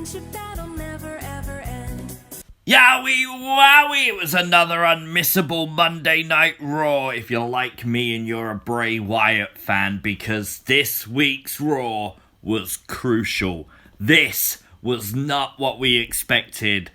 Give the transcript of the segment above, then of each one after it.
friendship that'll never ever end. Yowie wowie, it was another unmissable Monday Night Raw if you're like me and you're a Bray Wyatt fan, because this week's Raw was crucial. This was not what we expected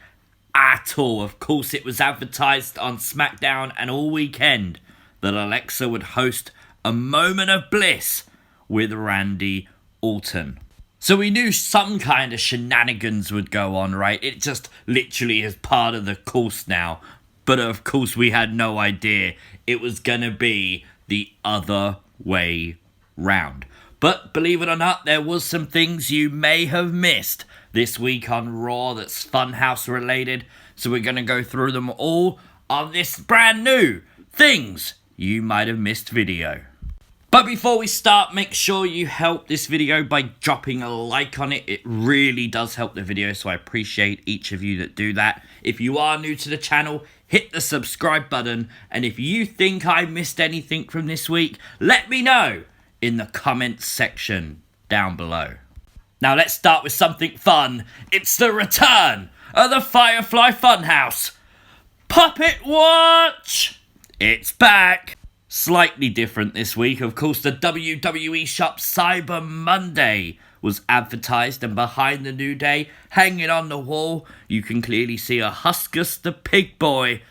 at all. Of course, it was advertised on SmackDown and all weekend that Alexa would host a Moment of Bliss with Randy Orton. So we knew some kind of shenanigans would go on, right? It just literally is part of the course now. But of course we had no idea it was going to be the other way round. But believe it or not, there was some things you may have missed this week on Raw that's Funhouse related. So we're going to go through them all on this brand new Things You Might Have Missed video. But before we start, make sure you help this video by dropping a like on it. It really does help the video, so I appreciate each of you that do that. If you are new to the channel, hit the subscribe button. And if you think I missed anything from this week, let me know in the comments section down below. Now let's start with something fun. It's the return of the Firefly Fun House. Puppet Watch! It's back. Slightly different this week, of course. The WWE Shop Cyber Monday was advertised, and behind the New Day, hanging on the wall, you can clearly see a Huskus the Pig Boy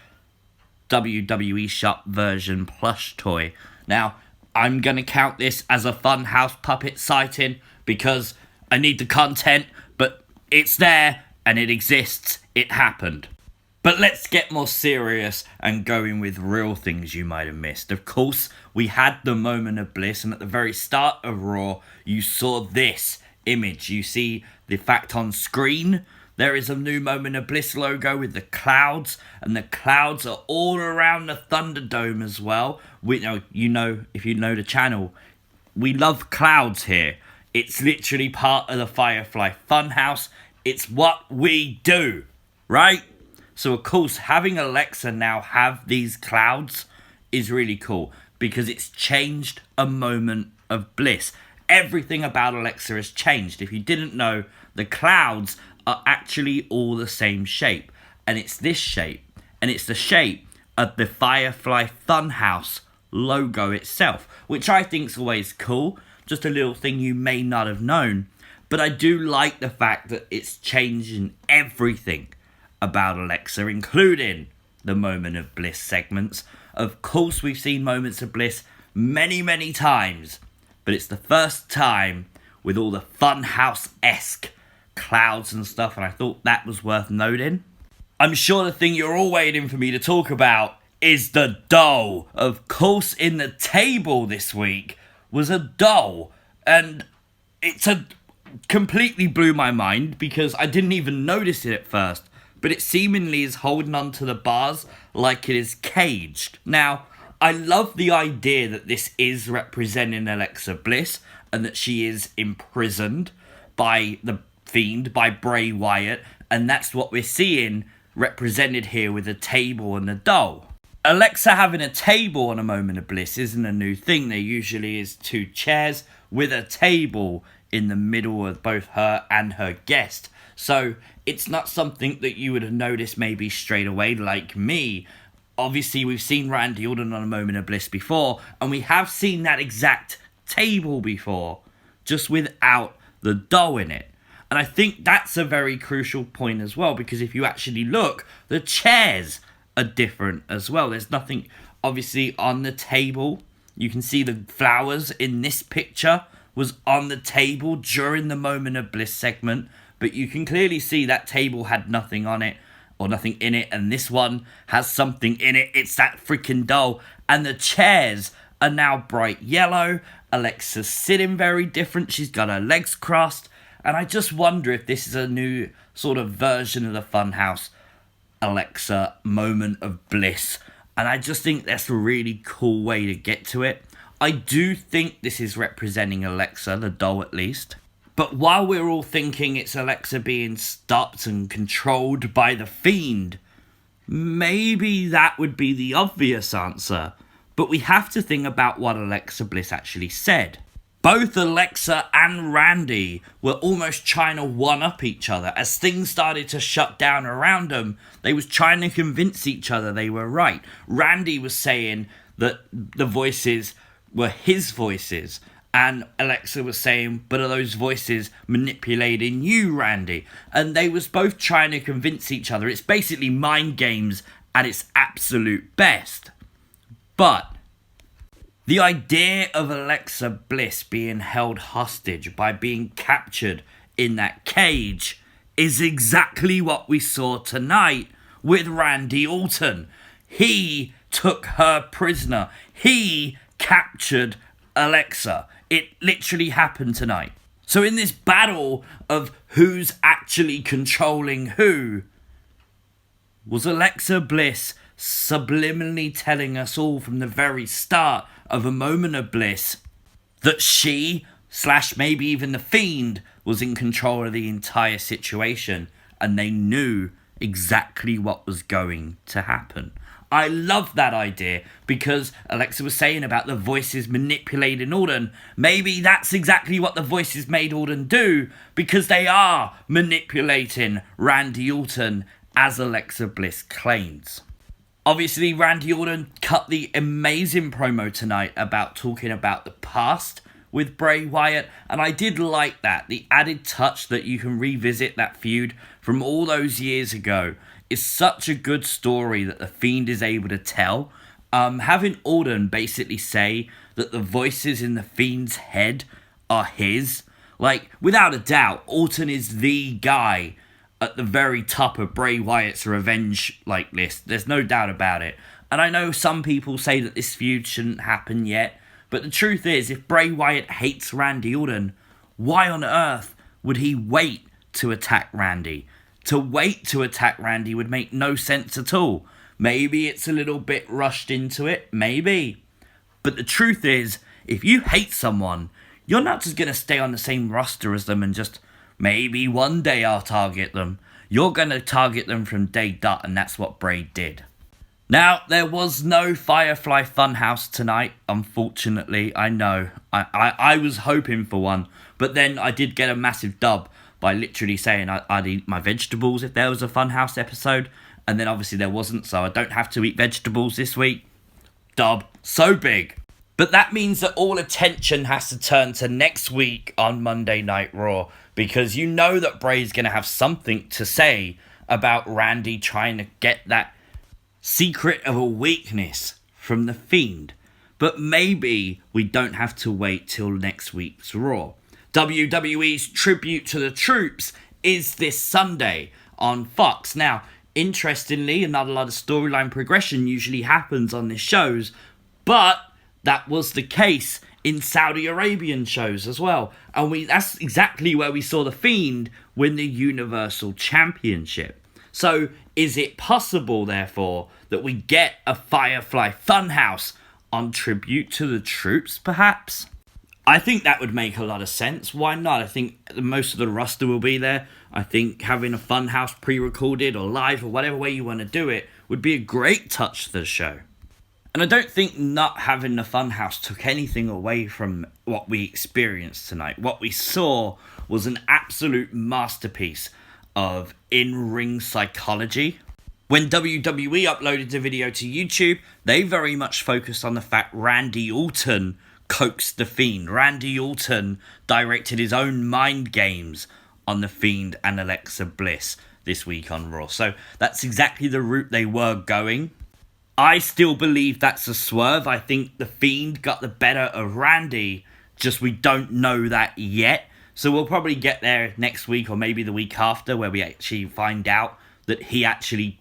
WWE Shop version plush toy. Now, I'm going to count this as a Funhouse puppet sighting because I need the content, but it's there and it exists. It happened. But let's get more serious and going with real things you might have missed. Of course, we had the Moment of Bliss, and at the very start of Raw, you saw this image. You see the fact on screen, there is a new Moment of Bliss logo with the clouds, and the clouds are all around the Thunderdome as well. You know, if you know the channel, we love clouds here. It's literally part of the Firefly Fun House. It's what we do, right? So, of course, having Alexa now have these clouds is really cool because it's changed a Moment of Bliss. Everything about Alexa has changed. If you didn't know, the clouds are actually all the same shape. And it's this shape. And it's the shape of the Firefly Fun House logo itself, which I think is always cool. Just a little thing you may not have known. But I do like the fact that it's changing everything about Alexa, including the Moment of Bliss segments. Of course, we've seen Moments of Bliss many, many times, but it's the first time with all the Funhouse-esque clouds and stuff, and I thought that was worth noting. I'm sure the thing you're all waiting for me to talk about is the doll. Of course, in the table this week was a doll, and it's completely blew my mind because I didn't even notice it at first. But it seemingly is holding on to the bars like it is caged. Now, I love the idea that this is representing Alexa Bliss and that she is imprisoned by the Fiend, by Bray Wyatt, and that's what we're seeing represented here with a table and a doll. Alexa having a table on a Moment of Bliss isn't a new thing. There usually is two chairs with a table in the middle of both her and her guest. So it's not something that you would have noticed maybe straight away like me. Obviously, we've seen Randy Orton on a Moment of Bliss before, and we have seen that exact table before, just without the doll in it. And I think that's a very crucial point as well, because if you actually look, the chairs are different as well. There's nothing, obviously, on the table. You can see the flowers in this picture was on the table during the Moment of Bliss segment. But you can clearly see that table had nothing on it or nothing in it. And this one has something in it. It's that freaking doll. And the chairs are now bright yellow. Alexa's sitting very different. She's got her legs crossed. And I just wonder if this is a new sort of version of the Funhouse Alexa Moment of Bliss. And I just think that's a really cool way to get to it. I do think this is representing Alexa, the doll at least. But while we're all thinking it's Alexa being stopped and controlled by the Fiend, maybe that would be the obvious answer. But we have to think about what Alexa Bliss actually said. both Alexa and Randy were almost trying to one-up each other. As things started to shut down around them, they was trying to convince each other they were right. Randy was saying that the voices were his voices, and Alexa was saying, but are those voices manipulating you, Randy? And they was both trying to convince each other. It's basically mind games at its absolute best. But the idea of Alexa Bliss being held hostage by being captured in that cage is exactly what we saw tonight with Randy Orton. He took her prisoner. He captured Alexa. It literally happened tonight. So in this battle of who's actually controlling who, was Alexa Bliss subliminally telling us all from the very start of A Moment of Bliss that she, / maybe even the Fiend, was in control of the entire situation, and they knew exactly what was going to happen? I love that idea, because Alexa was saying about the voices manipulating Orton. Maybe that's exactly what the voices made Orton do, because they are manipulating Randy Orton, as Alexa Bliss claims. Obviously, Randy Orton cut the amazing promo tonight about talking about the past with Bray Wyatt, and I did like that. The added touch that you can revisit that feud from all those years ago is such a good story that the Fiend is able to tell. Having Orton basically say that the voices in the Fiend's head are his, like, without a doubt, Orton is the guy at the very top of Bray Wyatt's revenge list. There's no doubt about it. And I know some people say that this feud shouldn't happen yet, but the truth is, if Bray Wyatt hates Randy Orton, why on earth would he wait to attack Randy? To wait to attack Randy would make no sense at all. Maybe it's a little bit rushed into it, maybe. But the truth is, if you hate someone, you're not just going to stay on the same roster as them and just, maybe one day I'll target them. You're going to target them from day dot, and that's what Bray did. Now, there was no Firefly Fun House tonight, unfortunately. I know. I was hoping for one, but then I did get a massive dub by literally saying I'd eat my vegetables if there was a Funhouse episode, and then obviously there wasn't, so I don't have to eat vegetables this week. Dub. So big. But that means that all attention has to turn to next week on Monday Night Raw, because you know that Bray's going to have something to say about Randy trying to get that secret of a weakness from the Fiend. But maybe we don't have to wait till next week's Raw. WWE's Tribute to the Troops is this Sunday on Fox. Now, interestingly, not a lot of storyline progression usually happens on these shows, but that was the case in Saudi Arabian shows as well. And that's exactly where we saw the Fiend win the Universal Championship. So, is it possible, therefore, that we get a Firefly Fun House on Tribute to the Troops, perhaps? I think that would make a lot of sense. Why not? I think most of the roster will be there. I think having a Fun House pre-recorded or live or whatever way you want to do it would be a great touch to the show. And I don't think not having the Funhouse took anything away from what we experienced tonight. What we saw was an absolute masterpiece of in-ring psychology. When WWE uploaded the video to YouTube, they very much focused on the fact Randy Orton coaxed the Fiend. Randy Orton directed his own mind games on the Fiend and Alexa Bliss this week on Raw. So that's exactly the route they were going. I still believe that's a swerve. I think the Fiend got the better of Randy, just we don't know that yet. So we'll probably get there next week or maybe the week after, where we actually find out that he actually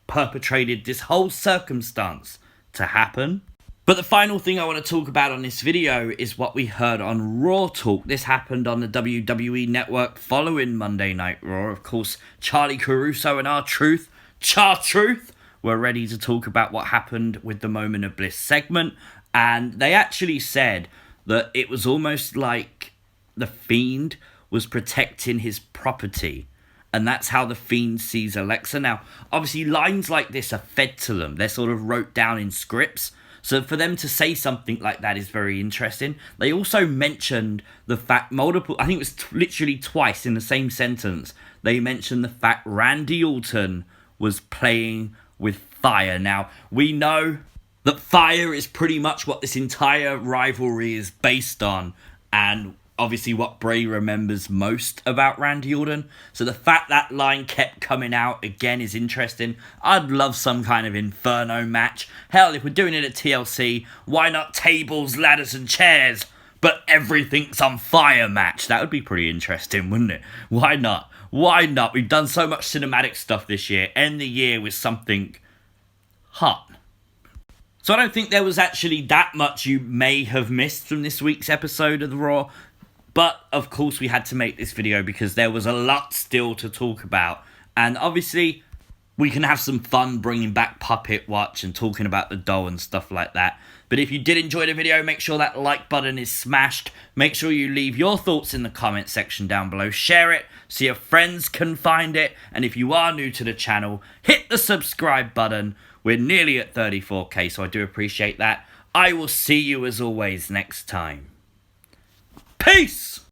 perpetrated this whole circumstance to happen. But the final thing I want to talk about on this video is what we heard on Raw Talk. This happened on the WWE Network following Monday Night Raw. Of course, Charlie Caruso and R-Truth, Char-Truth, were ready to talk about what happened with the Moment of Bliss segment. And they actually said that it was almost like the Fiend was protecting his property. And that's how the Fiend sees Alexa. Now, obviously, lines like this are fed to them. They're sort of wrote down in scripts. So for them to say something like that is very interesting. They also mentioned the fact I think it was literally twice in the same sentence, they mentioned the fact Randy Orton was playing with fire. Now, we know that fire is pretty much what this entire rivalry is based on, and obviously what Bray remembers most about Randy Orton. So the fact that line kept coming out again is interesting. I'd love some kind of Inferno match. Hell, if we're doing it at TLC, why not tables, ladders and chairs, but everything's on fire match? That would be pretty interesting, wouldn't it? Why not? Why not? We've done so much cinematic stuff this year. End the year with something hot. So I don't think there was actually that much you may have missed from this week's episode of the Raw. But, of course, we had to make this video because there was a lot still to talk about. And, obviously, we can have some fun bringing back Puppet Watch and talking about the doll and stuff like that. But if you did enjoy the video, make sure that like button is smashed. Make sure you leave your thoughts in the comment section down below. Share it so your friends can find it. And if you are new to the channel, hit the subscribe button. We're nearly at 34k, so I do appreciate that. I will see you, as always, next time. Peace!